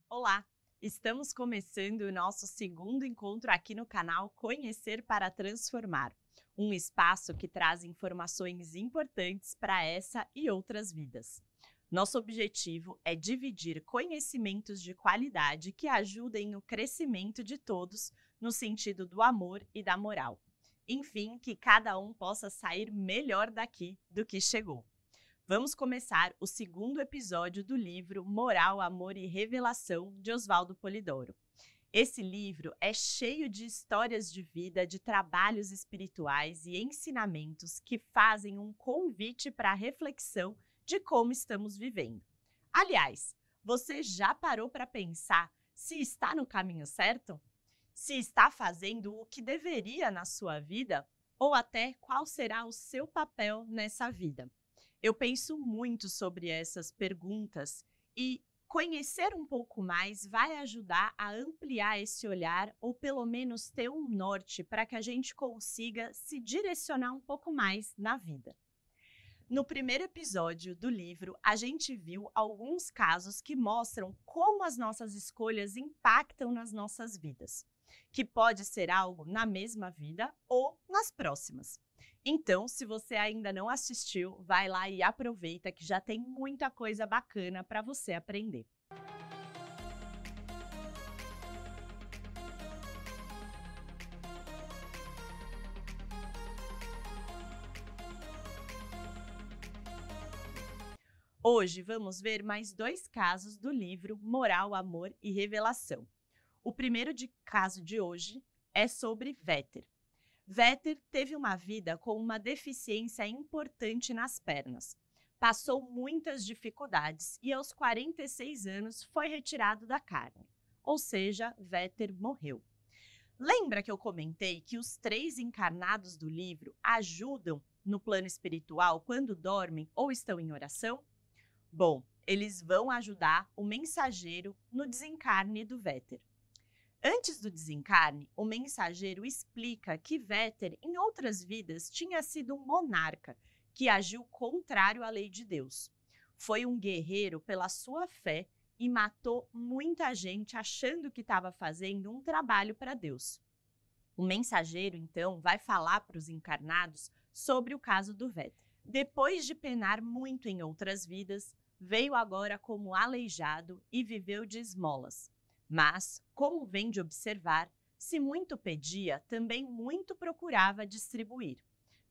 Olá! Estamos começando o nosso segundo encontro aqui no canal Conhecer para Transformar, um espaço que traz informações importantes para essa e outras vidas. Nosso objetivo é dividir conhecimentos de qualidade que ajudem no crescimento de todos no sentido do amor e da moral. Enfim, que cada um possa sair melhor daqui do que chegou. Vamos começar o segundo episódio do livro Moral, Amor e Revelação, de Oswaldo Polidoro. Esse livro é cheio de histórias de vida, de trabalhos espirituais e ensinamentos que fazem um convite para a reflexão de como estamos vivendo. Aliás, você já parou para pensar se está no caminho certo? Se está fazendo o que deveria na sua vida? Ou até qual será o seu papel nessa vida? Eu penso muito sobre essas perguntas e conhecer um pouco mais vai ajudar a ampliar esse olhar ou pelo menos ter um norte para que a gente consiga se direcionar um pouco mais na vida. No primeiro episódio do livro, a gente viu alguns casos que mostram como as nossas escolhas impactam nas nossas vidas, que pode ser algo na mesma vida ou nas próximas. Então, se você ainda não assistiu, vai lá e aproveita que já tem muita coisa bacana para você aprender. Hoje vamos ver mais dois casos do livro Moral, Amor e Revelação. O primeiro caso de hoje é sobre Véter. Véter teve uma vida com uma deficiência importante nas pernas. Passou muitas dificuldades e aos 46 anos foi retirado da carne. Ou seja, Véter morreu. Lembra que eu comentei que os 3 encarnados do livro ajudam no plano espiritual quando dormem ou estão em oração? Bom, eles vão ajudar o mensageiro no desencarne do Véter. Antes do desencarne, o mensageiro explica que Véter, em outras vidas, tinha sido um monarca que agiu contrário à lei de Deus. Foi um guerreiro pela sua fé e matou muita gente achando que estava fazendo um trabalho para Deus. O mensageiro, então, vai falar para os encarnados sobre o caso do Véter. Depois de penar muito em outras vidas, veio agora como aleijado e viveu de esmolas. Mas, como vem de observar, se muito pedia, também muito procurava distribuir.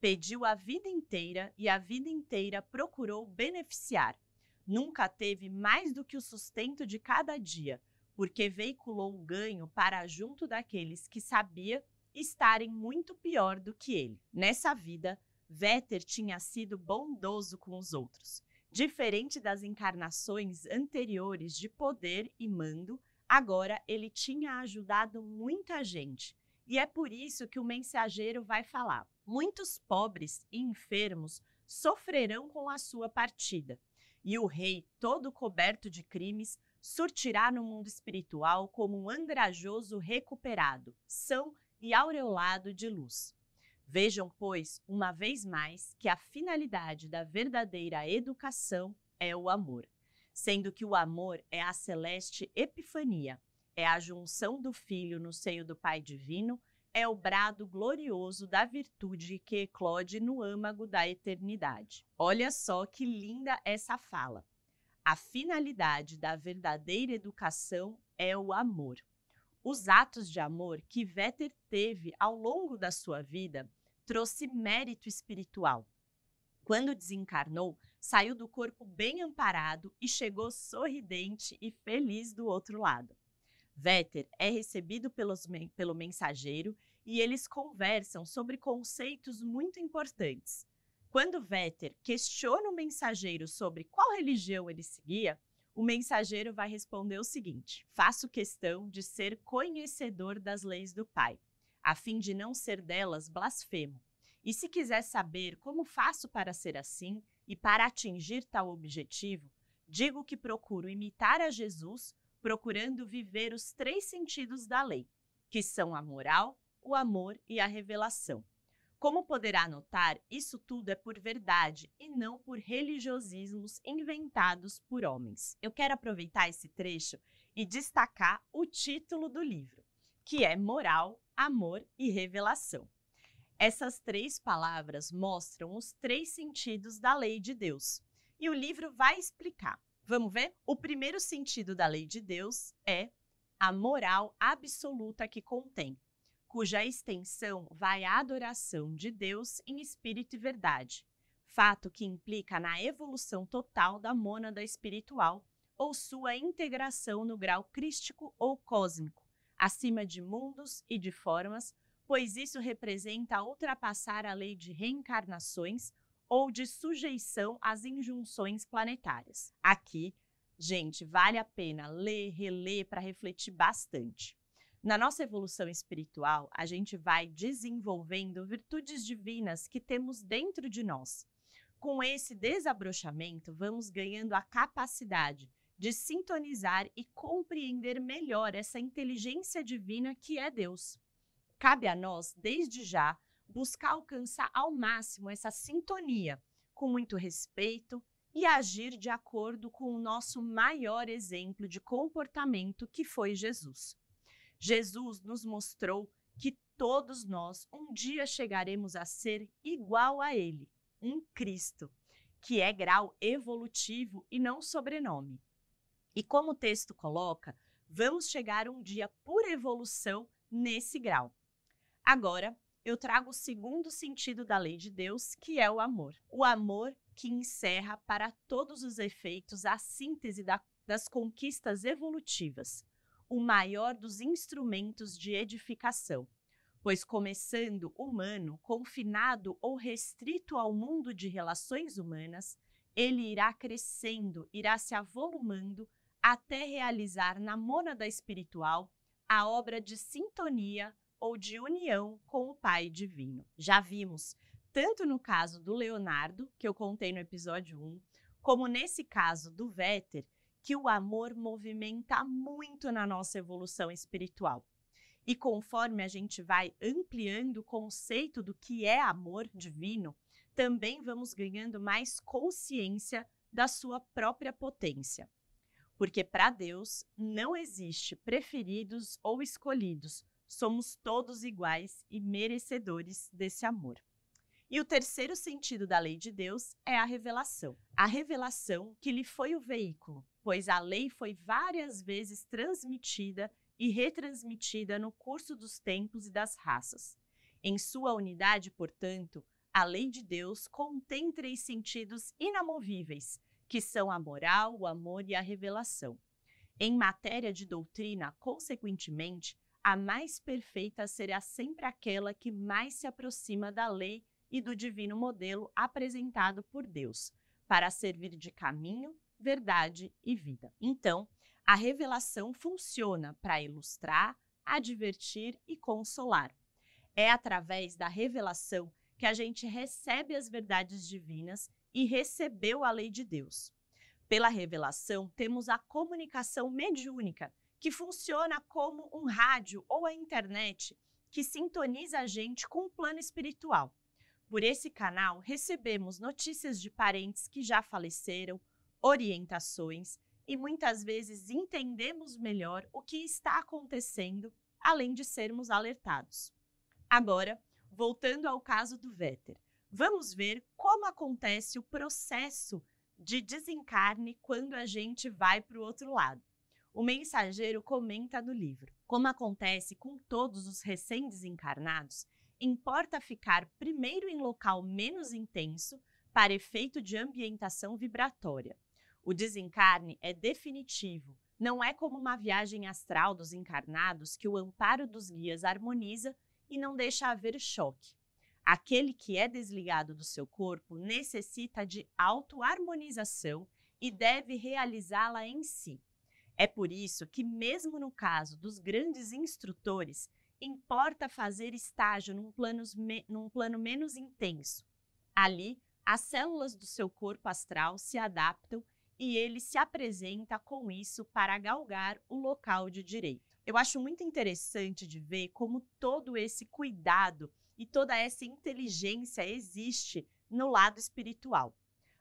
Pediu a vida inteira e a vida inteira procurou beneficiar. Nunca teve mais do que o sustento de cada dia, porque veiculou o ganho para junto daqueles que sabia estarem muito pior do que ele. Nessa vida, Véter tinha sido bondoso com os outros. Diferente das encarnações anteriores de poder e mando, agora ele tinha ajudado muita gente. E é por isso que o mensageiro vai falar: muitos pobres e enfermos sofrerão com a sua partida. E o rei, todo coberto de crimes, surtirá no mundo espiritual como um andrajoso recuperado, são e aureolado de luz. Vejam, pois, uma vez mais, que a finalidade da verdadeira educação é o amor, sendo que o amor é a celeste epifania, é a junção do Filho no seio do Pai Divino, é o brado glorioso da virtude que eclode no âmago da eternidade. Olha só que linda essa fala. A finalidade da verdadeira educação é o amor. Os atos de amor que Véter teve ao longo da sua vida trouxe mérito espiritual. Quando desencarnou, saiu do corpo bem amparado e chegou sorridente e feliz do outro lado. Véter é recebido pelo mensageiro e eles conversam sobre conceitos muito importantes. Quando Véter questiona o mensageiro sobre qual religião ele seguia, o mensageiro vai responder o seguinte: faço questão de ser conhecedor das leis do Pai, a fim de não ser delas blasfemo. E se quiser saber como faço para ser assim e para atingir tal objetivo, digo que procuro imitar a Jesus, procurando viver os 3 sentidos da lei, que são a moral, o amor e a revelação. Como poderá notar, isso tudo é por verdade e não por religiosismos inventados por homens. Eu quero aproveitar esse trecho e destacar o título do livro, que é Moral, Amor e Revelação. Essas 3 palavras mostram os 3 sentidos da lei de Deus. E o livro vai explicar. Vamos ver? O primeiro sentido da lei de Deus é a moral absoluta que contém, cuja extensão vai à adoração de Deus em espírito e verdade, fato que implica na evolução total da mônada espiritual ou sua integração no grau crístico ou cósmico, acima de mundos e de formas, pois isso representa ultrapassar a lei de reencarnações ou de sujeição às injunções planetárias. Aqui, gente, vale a pena ler, reler para refletir bastante. Na nossa evolução espiritual, a gente vai desenvolvendo virtudes divinas que temos dentro de nós. Com esse desabrochamento, vamos ganhando a capacidade de sintonizar e compreender melhor essa inteligência divina que é Deus. Cabe a nós, desde já, buscar alcançar ao máximo essa sintonia, com muito respeito e agir de acordo com o nosso maior exemplo de comportamento, que foi Jesus. Jesus nos mostrou que todos nós um dia chegaremos a ser igual a Ele, um Cristo, que é grau evolutivo e não sobrenome. E como o texto coloca, vamos chegar um dia por evolução nesse grau. Agora, eu trago o segundo sentido da lei de Deus, que é o amor. O amor que encerra para todos os efeitos a síntese das conquistas evolutivas, o maior dos instrumentos de edificação, pois começando humano, confinado ou restrito ao mundo de relações humanas, ele irá crescendo, irá se avolumando até realizar na mônada espiritual a obra de sintonia ou de união com o Pai Divino. Já vimos, tanto no caso do Leonardo, que eu contei no episódio 1, como nesse caso do Véter, que o amor movimenta muito na nossa evolução espiritual. E conforme a gente vai ampliando o conceito do que é amor divino, também vamos ganhando mais consciência da sua própria potência. Porque para Deus não existe preferidos ou escolhidos, somos todos iguais e merecedores desse amor. E o terceiro sentido da lei de Deus é a revelação. A revelação que lhe foi o veículo, pois a lei foi várias vezes transmitida e retransmitida no curso dos tempos e das raças. Em sua unidade, portanto, a lei de Deus contém 3 sentidos inamovíveis, que são a moral, o amor e a revelação. Em matéria de doutrina, consequentemente, a mais perfeita será sempre aquela que mais se aproxima da lei e do divino modelo apresentado por Deus, para servir de caminho, verdade e vida. Então, a revelação funciona para ilustrar, advertir e consolar. É através da revelação que a gente recebe as verdades divinas e recebeu a lei de Deus. Pela revelação, temos a comunicação mediúnica, que funciona como um rádio ou a internet que sintoniza a gente com o plano espiritual. Por esse canal, recebemos notícias de parentes que já faleceram, orientações e muitas vezes entendemos melhor o que está acontecendo, além de sermos alertados. Agora, voltando ao caso do Véter, vamos ver como acontece o processo de desencarne quando a gente vai para o outro lado. O mensageiro comenta no livro: como acontece com todos os recém-desencarnados, importa ficar primeiro em local menos intenso para efeito de ambientação vibratória. O desencarne é definitivo, não é como uma viagem astral dos encarnados que o amparo dos guias harmoniza e não deixa haver choque. Aquele que é desligado do seu corpo necessita de auto-harmonização e deve realizá-la em si. É por isso que, mesmo no caso dos grandes instrutores, importa fazer estágio num plano menos intenso. Ali, as células do seu corpo astral se adaptam e ele se apresenta com isso para galgar o local de direito. Eu acho muito interessante de ver como todo esse cuidado e toda essa inteligência existe no lado espiritual.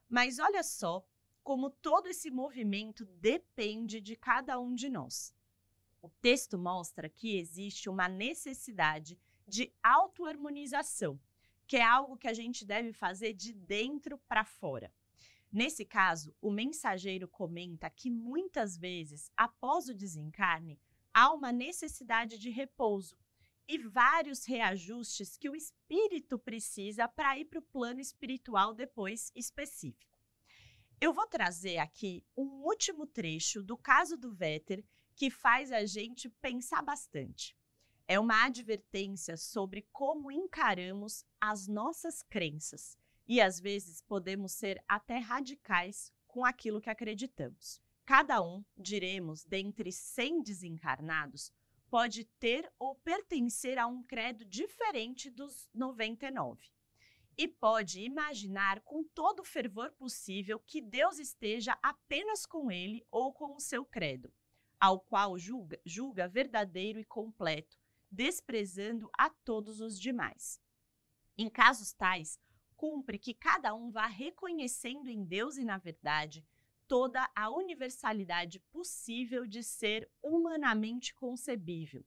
Mas olha só como todo esse movimento depende de cada um de nós. O texto mostra que existe uma necessidade de autoharmonização, que é algo que a gente deve fazer de dentro para fora. Nesse caso, o mensageiro comenta que muitas vezes, após o desencarne, há uma necessidade de repouso e vários reajustes que o espírito precisa para ir para o plano espiritual depois específico. Eu vou trazer aqui um último trecho do caso do Véter que faz a gente pensar bastante. É uma advertência sobre como encaramos as nossas crenças e às vezes podemos ser até radicais com aquilo que acreditamos. Cada um, diremos, dentre 100 desencarnados, pode ter ou pertencer a um credo diferente dos 99. E pode imaginar com todo o fervor possível que Deus esteja apenas com ele ou com o seu credo, ao qual julga verdadeiro e completo, desprezando a todos os demais. Em casos tais, cumpre que cada um vá reconhecendo em Deus e na verdade toda a universalidade possível de ser humanamente concebível.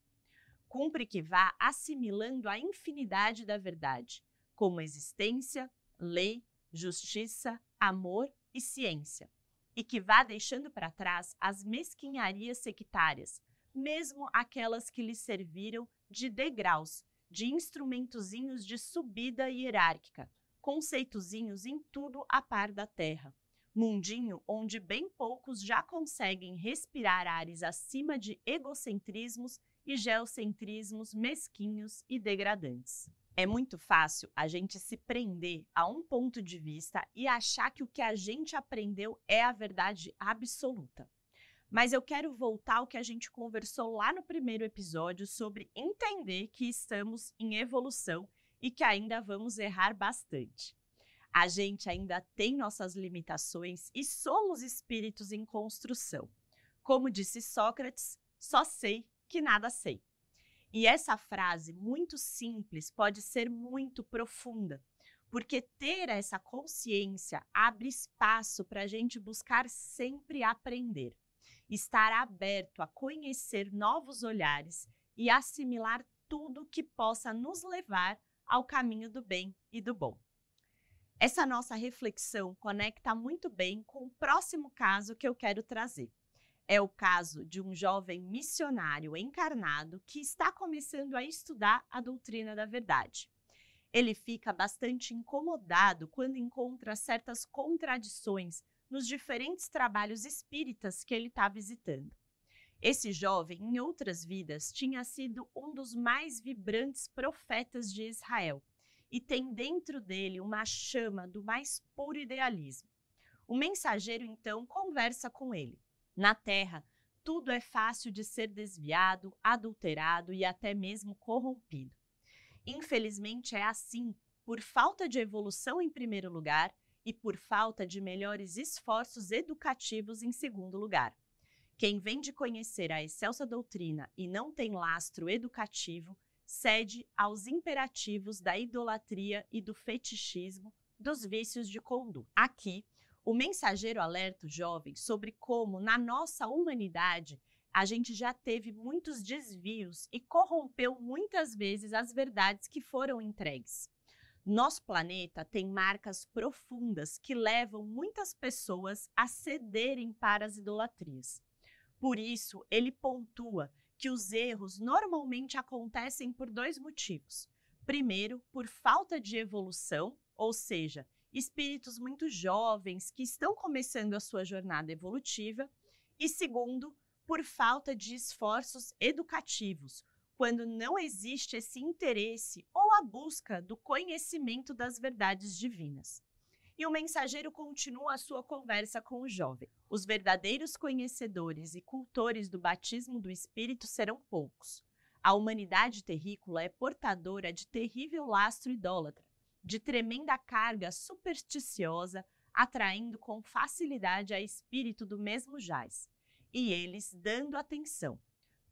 Cumpre que vá assimilando a infinidade da verdade, como existência, lei, justiça, amor e ciência, e que vá deixando para trás as mesquinharias sectárias, mesmo aquelas que lhe serviram de degraus, de instrumentozinhos de subida hierárquica, conceitozinhos em tudo a par da terra. Mundinho onde bem poucos já conseguem respirar ares acima de egocentrismos e geocentrismos mesquinhos e degradantes. É muito fácil a gente se prender a um ponto de vista e achar que o que a gente aprendeu é a verdade absoluta. Mas eu quero voltar ao que a gente conversou lá no primeiro episódio sobre entender que estamos em evolução e que ainda vamos errar bastante. A gente ainda tem nossas limitações e somos espíritos em construção. Como disse Sócrates, só sei que nada sei. E essa frase, muito simples, pode ser muito profunda, porque ter essa consciência abre espaço para a gente buscar sempre aprender, estar aberto a conhecer novos olhares e assimilar tudo que possa nos levar ao caminho do bem e do bom. Essa nossa reflexão conecta muito bem com o próximo caso que eu quero trazer. É o caso de um jovem missionário encarnado que está começando a estudar a doutrina da verdade. Ele fica bastante incomodado quando encontra certas contradições nos diferentes trabalhos espíritas que ele está visitando. Esse jovem, em outras vidas, tinha sido um dos mais vibrantes profetas de Israel e tem dentro dele uma chama do mais puro idealismo. O mensageiro, então, conversa com ele. Na Terra, tudo é fácil de ser desviado, adulterado e até mesmo corrompido. Infelizmente é assim, por falta de evolução em primeiro lugar e por falta de melhores esforços educativos em segundo lugar. Quem vem de conhecer a excelsa doutrina e não tem lastro educativo, cede aos imperativos da idolatria e do fetichismo, dos vícios de conduta. Aqui, o mensageiro alerta o jovem sobre como, na nossa humanidade, a gente já teve muitos desvios e corrompeu muitas vezes as verdades que foram entregues. Nosso planeta tem marcas profundas que levam muitas pessoas a cederem para as idolatrias. Por isso, ele pontua que os erros normalmente acontecem por dois motivos. Primeiro, por falta de evolução, ou seja, espíritos muito jovens que estão começando a sua jornada evolutiva. E segundo, por falta de esforços educativos, quando não existe esse interesse ou a busca do conhecimento das verdades divinas. E o mensageiro continua a sua conversa com o jovem. Os verdadeiros conhecedores e cultores do batismo do Espírito serão poucos. A humanidade terrícola é portadora de terrível lastro idólatra, de tremenda carga supersticiosa, atraindo com facilidade a espírito do mesmo jaz, e eles dando atenção.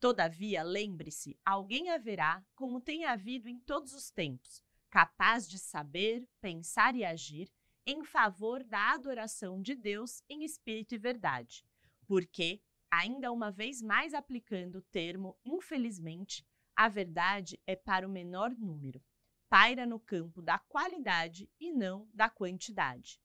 Todavia, lembre-se, alguém haverá, como tem havido em todos os tempos, capaz de saber, pensar e agir, em favor da adoração de Deus em espírito e verdade, porque, ainda uma vez mais aplicando o termo infelizmente, a verdade é para o menor número, paira no campo da qualidade e não da quantidade.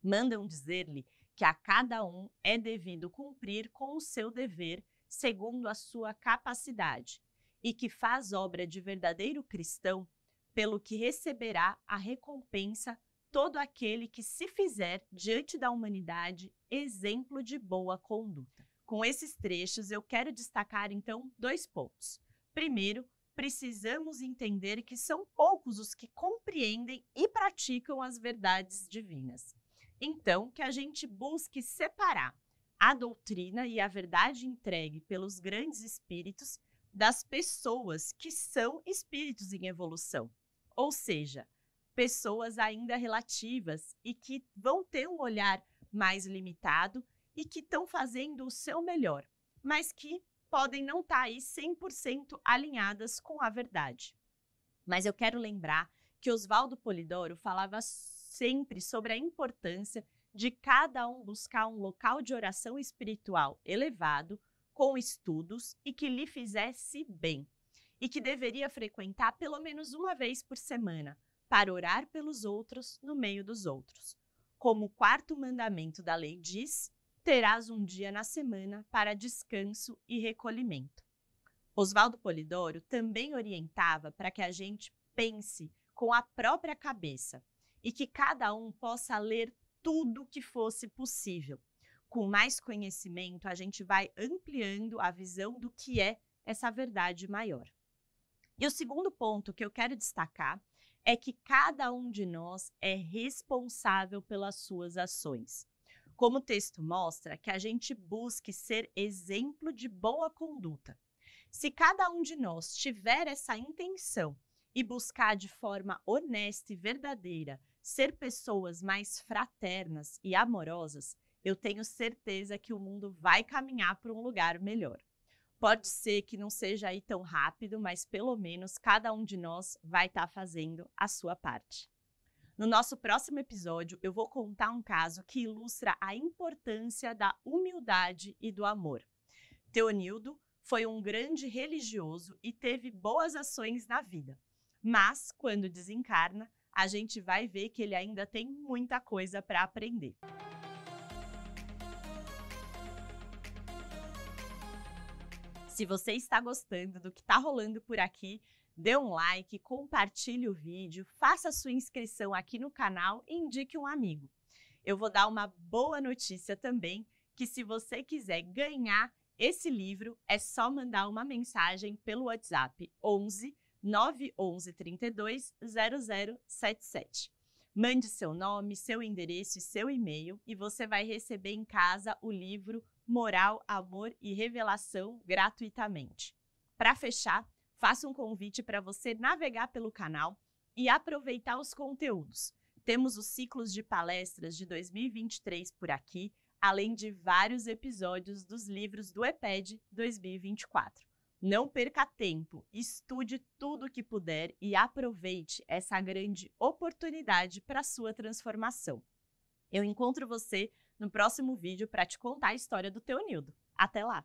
Mandam dizer-lhe que a cada um é devido cumprir com o seu dever segundo a sua capacidade, e que faz obra de verdadeiro cristão, pelo que receberá a recompensa todo aquele que se fizer diante da humanidade exemplo de boa conduta. Com esses trechos, eu quero destacar, então, 2 pontos. Primeiro, precisamos entender que são poucos os que compreendem e praticam as verdades divinas. Então, que a gente busque separar a doutrina e a verdade entregue pelos grandes espíritos das pessoas que são espíritos em evolução, ou seja, pessoas ainda relativas e que vão ter um olhar mais limitado e que estão fazendo o seu melhor, mas que podem não estar aí 100% alinhadas com a verdade. Mas eu quero lembrar que Oswaldo Polidoro falava sempre sobre a importância de cada um buscar um local de oração espiritual elevado, com estudos e que lhe fizesse bem, e que deveria frequentar pelo menos uma vez por semana, para orar pelos outros no meio dos outros. Como o 4º mandamento da lei diz, terás um dia na semana para descanso e recolhimento. Oswaldo Polidoro também orientava para que a gente pense com a própria cabeça e que cada um possa ler tudo que fosse possível. Com mais conhecimento, a gente vai ampliando a visão do que é essa verdade maior. E o segundo ponto que eu quero destacar é que cada um de nós é responsável pelas suas ações. Como o texto mostra, que a gente busque ser exemplo de boa conduta. Se cada um de nós tiver essa intenção e buscar de forma honesta e verdadeira ser pessoas mais fraternas e amorosas, eu tenho certeza que o mundo vai caminhar para um lugar melhor. Pode ser que não seja aí tão rápido, mas pelo menos cada um de nós vai estar fazendo a sua parte. No nosso próximo episódio, eu vou contar um caso que ilustra a importância da humildade e do amor. Teonildo foi um grande religioso e teve boas ações na vida, mas quando desencarna, a gente vai ver que ele ainda tem muita coisa para aprender. Se você está gostando do que está rolando por aqui, dê um like, compartilhe o vídeo, faça a sua inscrição aqui no canal e indique um amigo. Eu vou dar uma boa notícia também, que se você quiser ganhar esse livro, é só mandar uma mensagem pelo WhatsApp 11 911 32 0077. Mande seu nome, seu endereço e seu e-mail e você vai receber em casa o livro Moral, Amor e Revelação gratuitamente. Para fechar, faço um convite para você navegar pelo canal e aproveitar os conteúdos. Temos os ciclos de palestras de 2023 por aqui, além de vários episódios dos livros do EPED 2024. Não perca tempo, estude tudo o que puder e aproveite essa grande oportunidade para a sua transformação. Eu encontro você no próximo vídeo para te contar a história do Teonildo. Até lá!